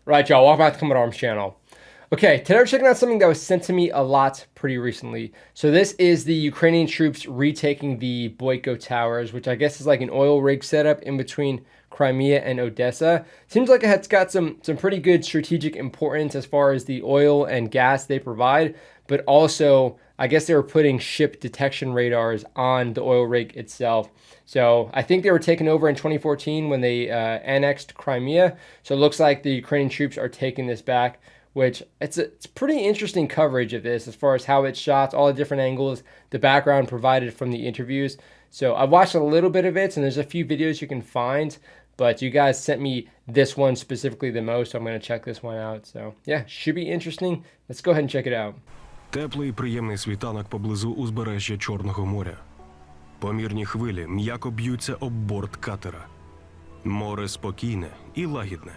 Right, y'all, welcome back to Common Arms channel. Okay, today we're checking out something that was sent to me a lot pretty recently. So this is the Ukrainian troops retaking the Boyko Towers, which I guess is like an oil rig setup in between Crimea and Odessa. Seems like it's got some pretty good strategic importance as far as the oil and gas they provide, but also I guess they were putting ship detection radars on the oil rig itself. So I think they were taken over in 2014 when they annexed Crimea. So it looks like the Ukrainian troops are taking this back, which it's pretty interesting coverage of this as far as how it's shot, all the different angles, the background provided from the interviews. So I've watched a little bit of it, and there's a few videos you can find, but you guys sent me this one specifically the most, so I'm going to check this one out. So yeah, should be interesting. Let's go ahead and check it out. Теплий, приємний світанок поблизу узбережжя Чорного моря. Помірні хвилі м'яко б'ються об борт катера. Море спокійне і лагідне.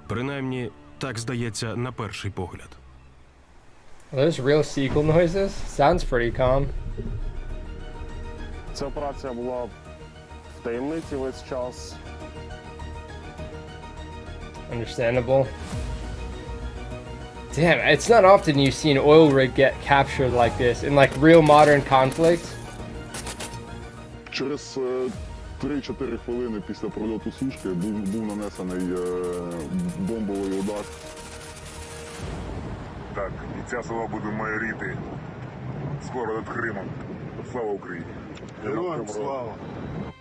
Принаймні, так здається на перший погляд. Are those real seagull noises? Sounds pretty calm. Ця операція була в таємниці весь час. Understandable. Damn, it's not often you see an oil rig get captured like this in like real modern conflict. Через 3-4 хвилини після прольоту сушки був нанесений бомбовий удар. Так, і ця села буде майоріти скоро над Кримом. Слава Україні! Героям слава!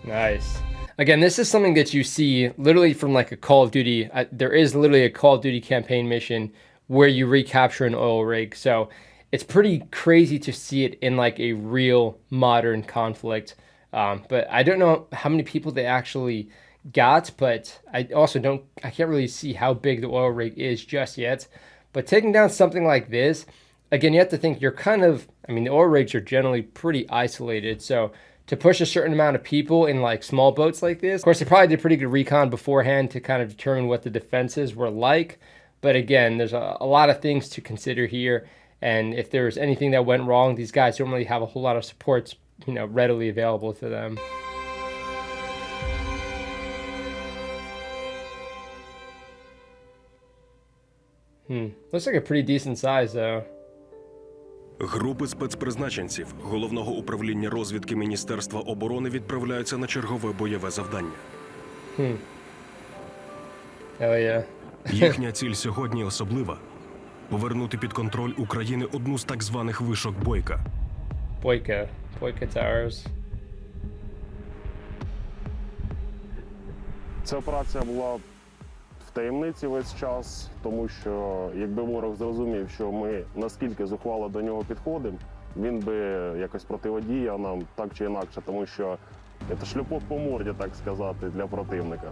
Nice. Again, this is something that you see literally from like a Call of Duty. There is literally a Call of Duty campaign mission where you recapture an oil rig. So it's pretty crazy to see it in like a real modern conflict. But I don't know how many people they actually got, but I can't really see how big the oil rig is just yet. But taking down something like this, again, you have to think the oil rigs are generally pretty isolated. So to push a certain amount of people in like small boats like this, of course, they probably did pretty good recon beforehand to kind of determine what the defenses were like. But again, there's a lot of things to consider here. And if there's anything that went wrong, these guys don't really have a whole lot of supports, readily available to them. Looks like a pretty decent size though. Групи спецпризначенців Головного управління розвідки Міністерства оборони відправляються на чергове бойове завдання. Hell yeah. Їхня ціль сьогодні особлива – повернути під контроль України одну з так званих вишок Бойка. Boyko Towers. Ця операція була в таємниці весь час, тому що якби ворог зрозумів, що ми наскільки зухвало до нього підходимо, він би якось противодіяв нам так чи інакше, тому що це шльопок по морді, так сказати, для противника.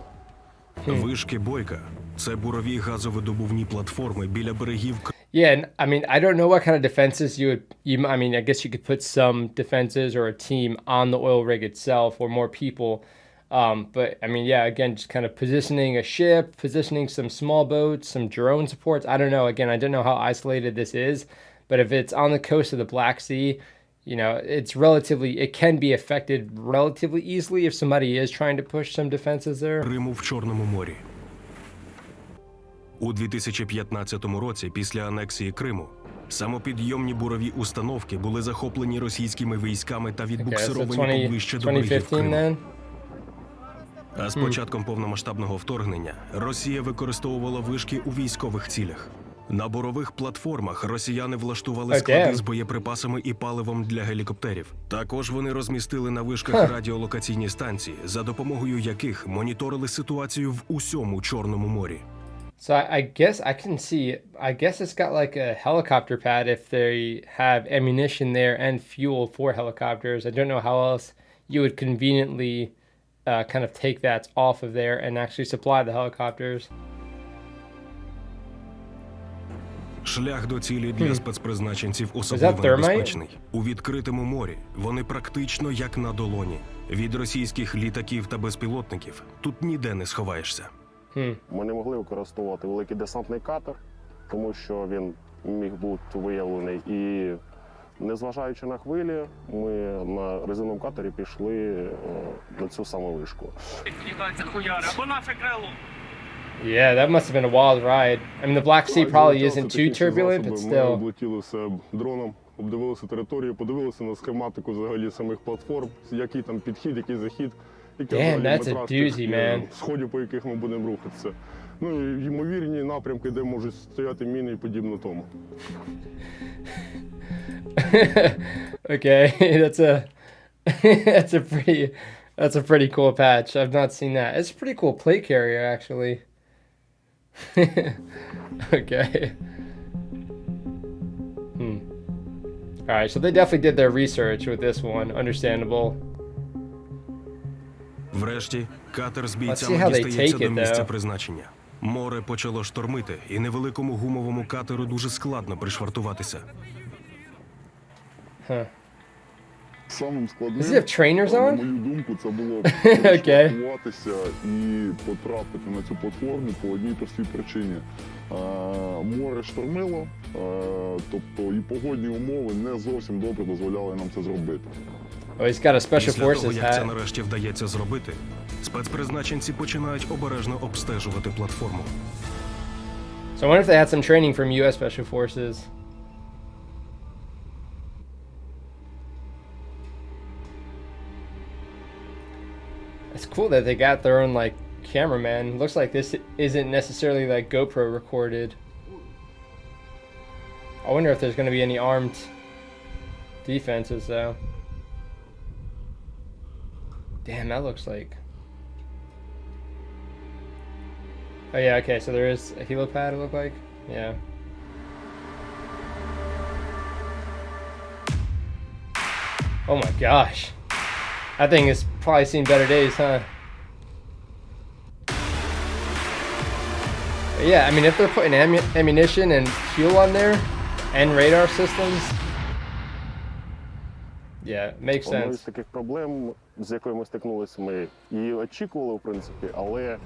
Вишки Бойка – це бурові газовидобувні платформи біля берегів. Yeah, and I don't know what kind of defenses I guess you could put some defenses or a team on the oil rig itself or more people. But again, just kind of positioning a ship, positioning some small boats, some drone supports. I don't know. Again, I don't know how isolated this is, but if it's on the coast of the Black Sea, it can be affected relatively easily if somebody is trying to push some defenses there. Криму в Чорному морі. У 2015 році, після анексії Криму, самопідйомні бурові установки були захоплені російськими військами та відбуксировані поближче до берегів Криму. А з початком повномасштабного вторгнення Росія використовувала вишки у військових цілях. На бурових платформах росіяни влаштували склади з боєприпасами і паливом для гелікоптерів. Також вони розмістили на вишках радіолокаційні станції, за допомогою яких моніторили ситуацію в усьому Чорному морі. So I guess it's got like a helicopter pad if they have ammunition there and fuel for helicopters. I don't know how else you would conveniently kind of take that off of there and actually supply the helicopters. Шлях до цілі для спецпризначенців особливо небезпечний. У відкритому морі вони практично як на долоні. Від російських літаків та безпілотників тут ніде не сховаєшся. Ми не могли використовувати великий десантний катер, тому що він міг бути виявлений. І незважаючи на хвилі, ми на резиновому катері пішли на цю саму вишку. Або наше крило. Yeah, that must have been a wild ride. I mean, the Black Sea probably isn't too turbulent, but Ми still. облетіли все дроном, обдивилися територію, подивилися на схематику взагалі самих платформ, який там підхід, який захід, які Damn, взагалі that's a метра doozy, man. сходів, по яких ми будемо рухатися. Ну і ймовірні напрямки, де можуть стояти міни і подібно тому. Okay, that's a pretty cool patch. I've not seen that. It's a pretty cool plate carrier, actually. Okay. All right, so they definitely did their research with this one. Understandable. Врешті, катер з see бійцями how they дістається take до it, місця though. призначення. Море почало штормити, і невеликому гумовому катеру дуже складно пришвартуватися. Huh. Самим складним, Does he have trainers на on? мою думку, це було Окей. пришвартуватися і потрапити на цю платформу по одній простій причині. Море штормило, тобто і погодні умови не зовсім добре дозволяли нам це зробити. Oh, he's got a Special Після того, Forces як це hat. нарешті вдається зробити, спецпризначенці починають обережно обстежувати платформу. So I wonder if they had some training from U.S. Special Forces. It's cool that they got their own like cameraman. Looks like this isn't necessarily like GoPro recorded. I wonder if there's going to be any armed defenses though. Damn, that looks like. Oh yeah, okay, so there is a helipad, it looked like. Yeah. Oh my gosh. That thing has probably seen better days, huh? But yeah, I mean, if they're putting ammunition and fuel on there and radar systems, yeah, makes Одною з sense. таких проблем, з якою ми стикнулися, ми її очікували, в принципі, але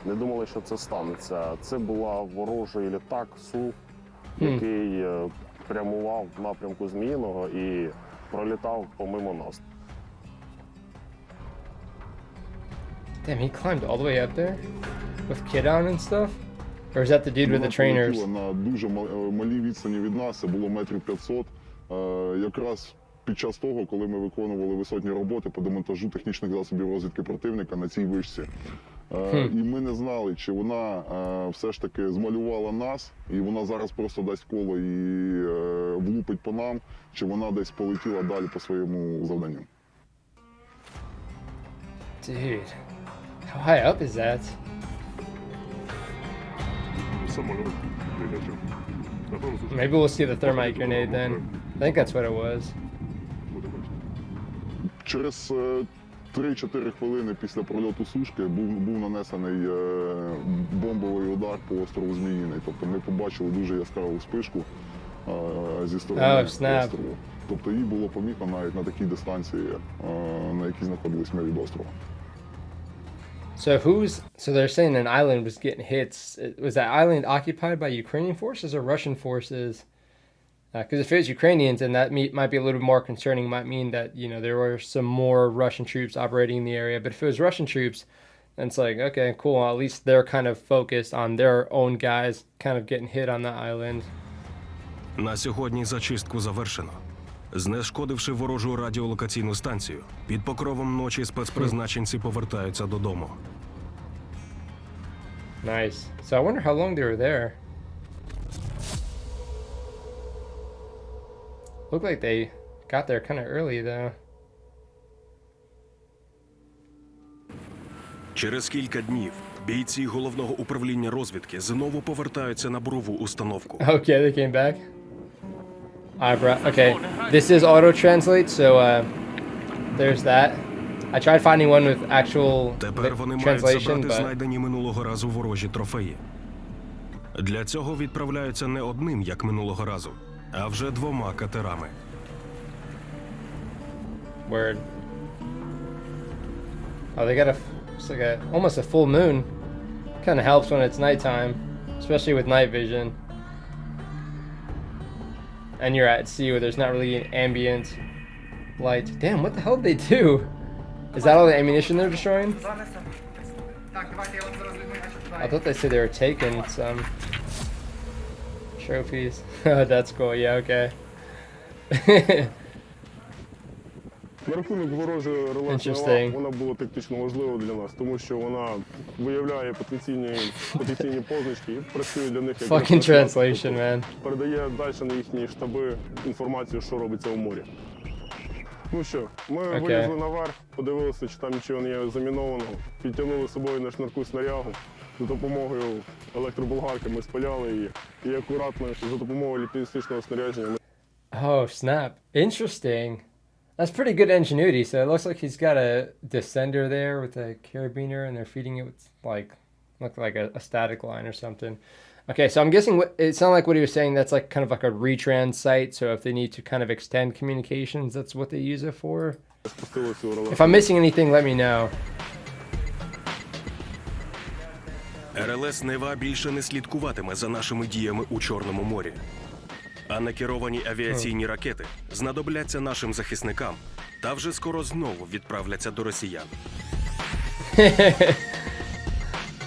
не думали, що це станеться. Це була ворожий літак Су, який прямував в напрямку Зміїного і пролітав помимо нас. Damn, he climbed all the way up there with kid on and stuff? Or is that the dude with the Вона trainers? полетіла на дуже малій відстані від нас, це було метрів 500. Якраз під час того, коли ми виконували висотні роботи по демонтажу технічних засобів розвідки противника на цій вишці. І ми не знали, чи вона все ж таки змалювала нас, і вона зараз просто дасть коло і влупить по нам, чи вона десь полетіла далі по своєму завданню. Dude, how high up is that? Самоліт прилетів. Maybe we'll see the thermite grenade then. I think that's what it was. Через 3-4 хвилини після прольоту сушки був нанесений бомбовий удар по острову Зміїний. Тобто ми побачили дуже яскраву вспишку зі сторони острову. Тобто її було помітно навіть на такій дистанції, на якій знаходились ми від острова. So they're saying an island was getting hit. Was that island occupied by Ukrainian forces or Russian forces? Because if it was Ukrainians, then that might be a little more concerning. Might mean that, you know, there were some more Russian troops operating in the area. But if it was Russian troops, then it's like, okay, cool. At least they're kind of focused on their own guys kind of getting hit on the island. На сьогодні зачистку завершено. Знешкодивши ворожу радіолокаційну станцію, під покровом ночі спецпризначенці повертаються додому. Nice. So I wonder how long they were there. Looked like they got there kind of early though. Через кілька днів бійці головного управління розвідки знову повертаються на бурову установку. Okay, they came back. Alright, bro. Okay, this is auto translate, so there's that. I tried finding one with actual Тепер вони мають translation, забрати but знайдені минулого разу ворожі трофеї. Для цього відправляються не одним, як минулого разу, а вже 2 катерами. word. Oh, they got it's like almost a full moon. Kind of helps when it's nighttime, especially with night vision. And you're at sea where there's not really an ambient light. Damn, what the hell did they do? Is that all the ammunition they're destroying? I thought they said they were taking some trophies. That's cool. Yeah, okay. На рахунок ворожої реле Interesting. вона була тактично важлива для нас, тому що вона виявляє потенційні позначки і працює для них як Fucking translation, man. передає далі на їхні штаби інформацію, що робиться у морі. Ну що, ми вилізли наверх, подивилися, чи там нічого не є замінованого, підтягнули з собою на шнурку снарягу, за допомогою електроболгарки ми спаляли її, і акуратно за допомогою ліпістичного снарядження ми... Oh, snap. Interesting. That's pretty good ingenuity. So it looks like he's got a descender there with a carabiner, and they're feeding it with look like a static line or something. Okay, so I'm guessing it sounded like what he was saying. That's like kind of like a retrans site. So if they need to kind of extend communications, that's what they use it for. If I'm missing anything, let me know. РЛС «Нева» більше не слідкуватиме за нашими діями у Чорному морі. А некеровані авіаційні ракети знадобляться нашим захисникам та вже скоро знову відправляться до росіян.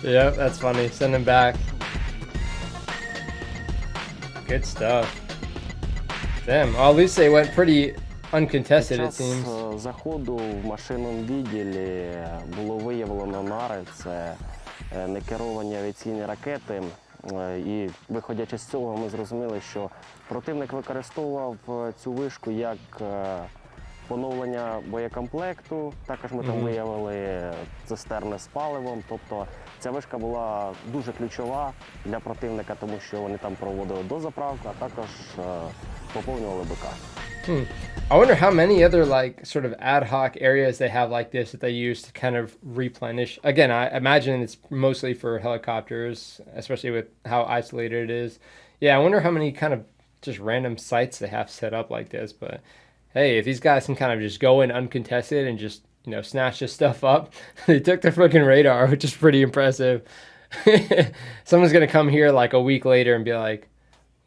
Yep, that's funny. Send them back. Good stuff. Damn, well, at least they went pretty uncontested, it seems. Під час заходу в машинному відділі було виявлено нари, це некеровані авіаційні ракети. І виходячи з цього, ми зрозуміли, що противник використовував цю вишку як поновлення боєкомплекту. Також ми там виявили цистерни з паливом. Тобто ця вишка була дуже ключова для противника, тому що вони там проводили дозаправку, а також поповнювали БК. I wonder how many other like sort of ad hoc areas they have like this that they use to kind of replenish. Again, I imagine it's mostly for helicopters, especially with how isolated it is. Yeah, I wonder how many kind of just random sites they have set up like this. But hey, if these guys can kind of just go in uncontested and just, you know, snatch this stuff up, they took the freaking radar, which is pretty impressive. Someone's gonna come here like a week later and be like,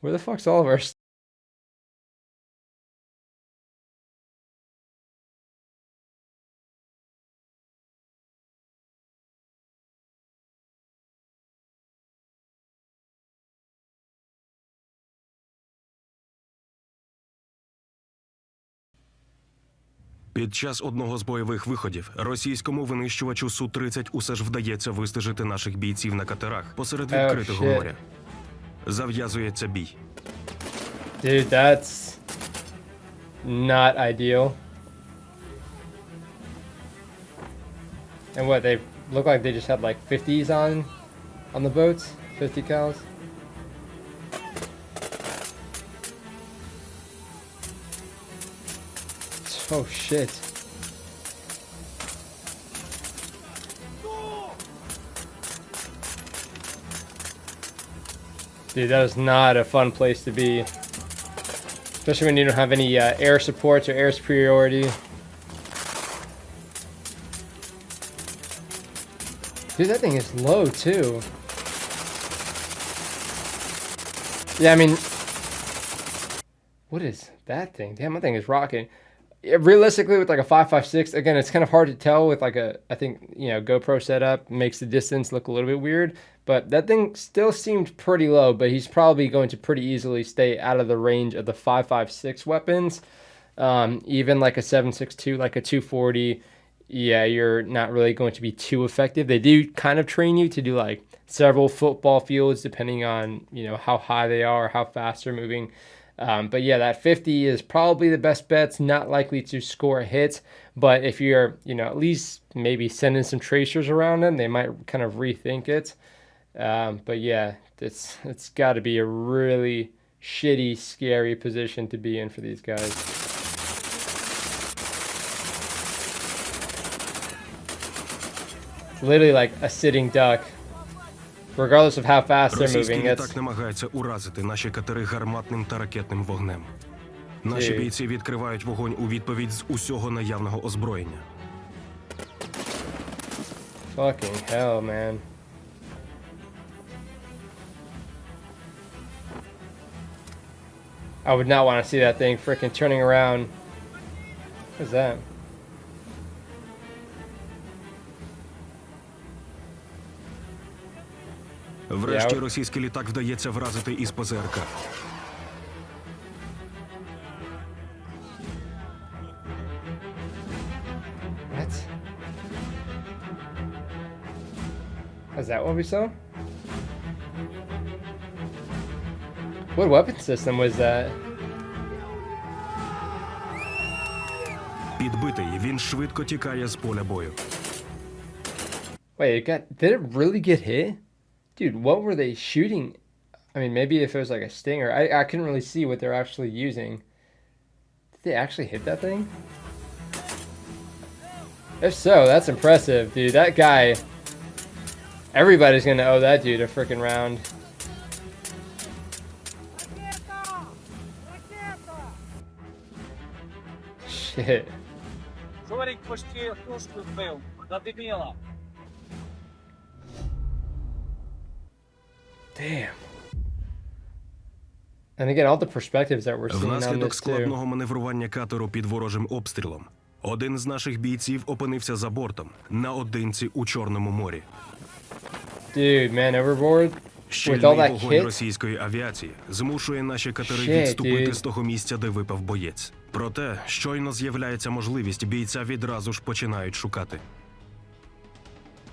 where the fuck's all of our stuff? Під час одного з бойових виходів російському винищувачу Су-30 усе ж вдається вистежити наших бійців на катерах посеред відкритого моря. Зав'язується бій. Dude, that's not ideal. And what, they look like they just had like 50s on the boats? 50 cals? Oh shit. Dude, that is not a fun place to be. Especially when you don't have any air supports or air superiority. Dude, that thing is low too. Yeah, I mean, what is that thing? Damn, that thing is rocking. Realistically, with like a 5.56, again, it's kind of hard to tell with like a, I think, you know, GoPro setup makes the distance look a little bit weird, but that thing still seemed pretty low, but he's probably going to pretty easily stay out of the range of the 5.56 weapons. Even like a 7.62, like a 240, yeah, you're not really going to be too effective. They do kind of train you to do like several football fields depending on, you know, how high they are, how fast they're moving. But yeah, that 50 is probably the best bet. It's not likely to score a hit, but if you're, you know, at least maybe sending some tracers around them, they might kind of rethink it. But yeah, it's got to be a really shitty, scary position to be in for these guys. It's literally like a sitting duck. Regardless of how fast they're moving, Російський літак намагається уразити наші катери гарматним та ракетним вогнем. Наші бійці відкривають вогонь у відповідь з усього наявного озброєння. Fucking hell, man. I would not want to see that thing freaking turning around. What is that? Врешті російський літак вдається вразити із ПЗРК. What? Is that what we saw? What weapon system was that? Підбитий, він швидко тікає з поля бою. Wait, did it really get hit? Dude, what were they shooting? I mean, maybe if it was like a Stinger. I couldn't really see what they're actually using. Did they actually hit that thing? If so, that's impressive, dude. That guy, everybody's gonna owe that dude a freaking round. Shit. Жорик почти тушку вбив. Задиміла. Damn. And again, all the perspectives that we're seeing on Внаслідок this too. складного маневрування катеру під ворожим обстрілом, один з наших бійців опинився за бортом, наодинці у Чорному морі. Dude, man, overboard? With all Щільний that вогонь kit? російської авіації змушує наші катери Shit, відступити dude. з того місця, де випав боєць. Проте, щойно з'являється можливість, бійця відразу ж починають шукати.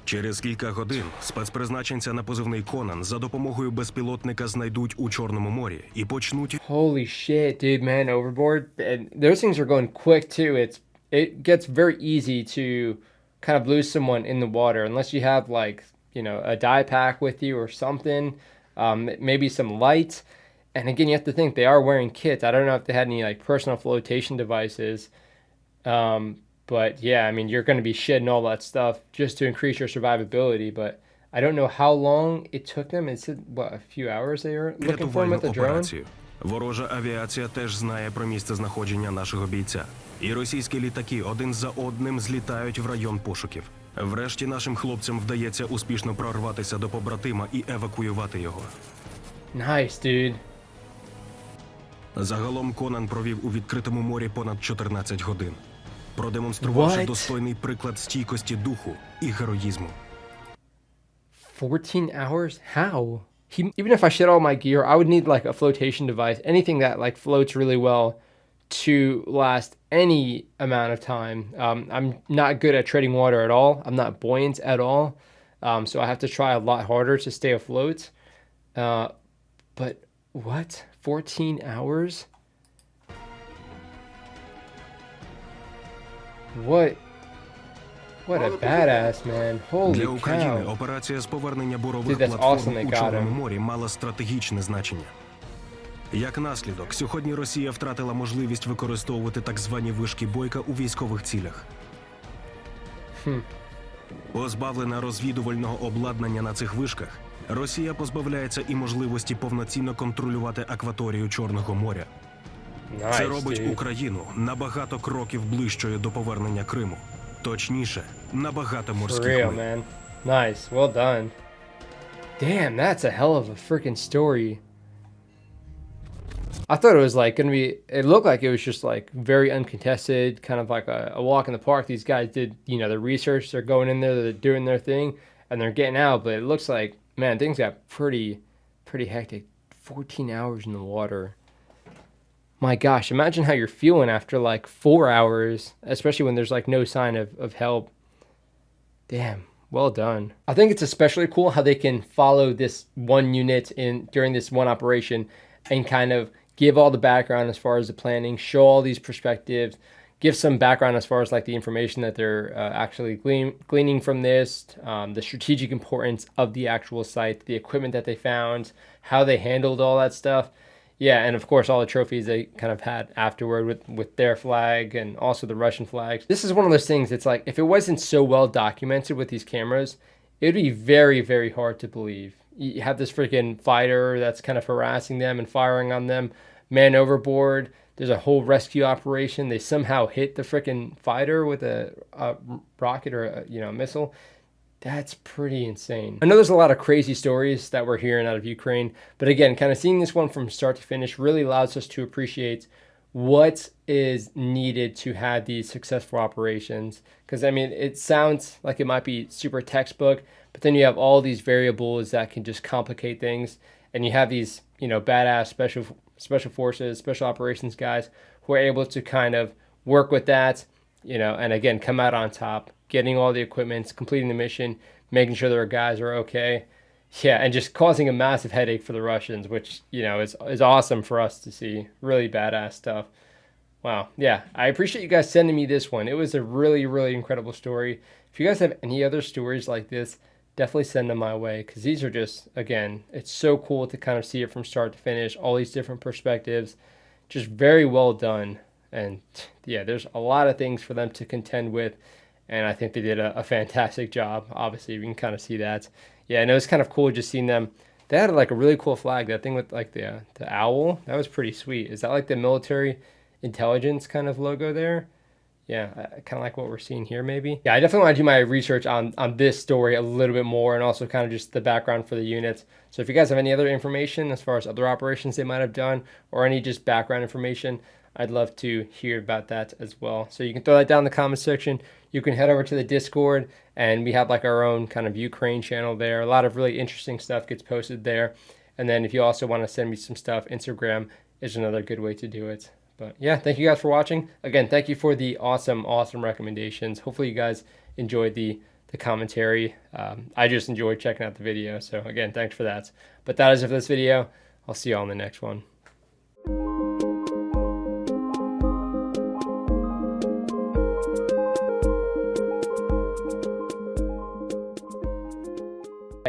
Через кілька годин спецпризначенця на позивний Конан за допомогою безпілотника знайдуть у Чорному морі і почнуть Holy shit, dude, man, overboard. And those things are going quick too. It gets very easy to kind of lose someone in the water unless you have like, you know, a dye pack with you or something, maybe some light. And again, you have to think they are wearing kits. I don't know if they had any like personal flotation devices. But yeah, I mean, you're going to be shedding all that stuff just to increase your survivability. But I don't know how long it took them. It said, what, a few hours they were looking for him рятувальну with the drone? операцію. Ворожа авіація теж знає про місце знаходження нашого бійця. І російські літаки один за одним злітають в район пошуків. Врешті нашим хлопцям вдається успішно прорватися до побратима і евакуювати його. Nice, dude. Загалом Конан провів у відкритому морі понад 14 годин, продемонструвавши What? достойний приклад стійкості духу і героїзму. 14 hours? How? Even if I shed all my gear, I would need like a flotation device, anything that like floats really well to last any amount of time. I'm not good at treading water at all. I'm not buoyant at all. So I have to try a lot harder to stay afloat. But what? 14 hours? What a badass, man. Holy Для України cow. операція з повернення бурових Dude, that's платформ awesome they у got Чорному him. морі мала стратегічне значення. Як наслідок, сьогодні Росія втратила можливість використовувати так звані вишки Бойка у військових цілях. Позбавлена розвідувального обладнання на цих вишках, Росія позбавляється і можливості повноцінно контролювати акваторію Чорного моря. Це Nice, робить dude. Україну набагато кроків ближчою до повернення Криму. Точніше, набагато For морських real, миль. man. Nice. Well done. Damn, that's a hell of a freaking story. I thought it was like going to be, it looked like it was just like very uncontested, kind of like a walk in the park. These guys did, you know, the research, they're going in there, they're doing their thing, and they're getting out. But it looks like, man, things got pretty hectic. 14 hours in the water. My gosh, imagine how you're feeling after like 4 hours, especially when there's like no sign of help. Damn, well done. I think it's especially cool how they can follow this one unit in during this one operation and kind of give all the background as far as the planning, show all these perspectives, give some background as far as like the information that they're actually gleaning from this, the strategic importance of the actual site, the equipment that they found, how they handled all that stuff. Yeah, and of course all the trophies they kind of had afterward with their flag and also the Russian flags. This is one of those things, it's like if it wasn't so well documented with these cameras, it would be very, very hard to believe. You have this freaking fighter that's kind of harassing them and firing on them, man overboard. There's a whole rescue operation. They somehow hit the freaking fighter with a rocket or a missile. That's pretty insane. I know there's a lot of crazy stories that we're hearing out of Ukraine, but again, kind of seeing this one from start to finish really allows us to appreciate what is needed to have these successful operations. Because I mean, it sounds like it might be super textbook, but then you have all these variables that can just complicate things, and you have these, you know, badass special forces, special operations guys who are able to kind of work with that, you know, and again, come out on top, getting all the equipment, completing the mission, making sure their guys are okay. Yeah, and just causing a massive headache for the Russians, which, you know, is awesome for us to see. Really badass stuff. Wow. Yeah, I appreciate you guys sending me this one. It was a really, really incredible story. If you guys have any other stories like this, definitely send them my way, because these are just, again, it's so cool to kind of see it from start to finish, all these different perspectives, just very well done. And yeah, there's a lot of things for them to contend with, and I think they did a fantastic job. Obviously, we can kind of see that. Yeah, and it was kind of cool just seeing them. They had like a really cool flag, that thing with like the owl. That was pretty sweet. Is that like the military intelligence kind of logo there? Yeah, I kind of like what we're seeing here maybe. Yeah, I definitely want to do my research on this story a little bit more, and also kind of just the background for the units. So if you guys have any other information as far as other operations they might have done, or any just background information, I'd love to hear about that as well. So you can throw that down in the comment section. You can head over to the Discord, and we have like our own kind of Ukraine channel there. A lot of really interesting stuff gets posted there. And then if you also want to send me some stuff, Instagram is another good way to do it. But yeah, thank you guys for watching. Again, thank you for the awesome recommendations. Hopefully you guys enjoyed the commentary. I just enjoyed checking out the video. So again, thanks for that. But that is it for this video. I'll see you all in the next one.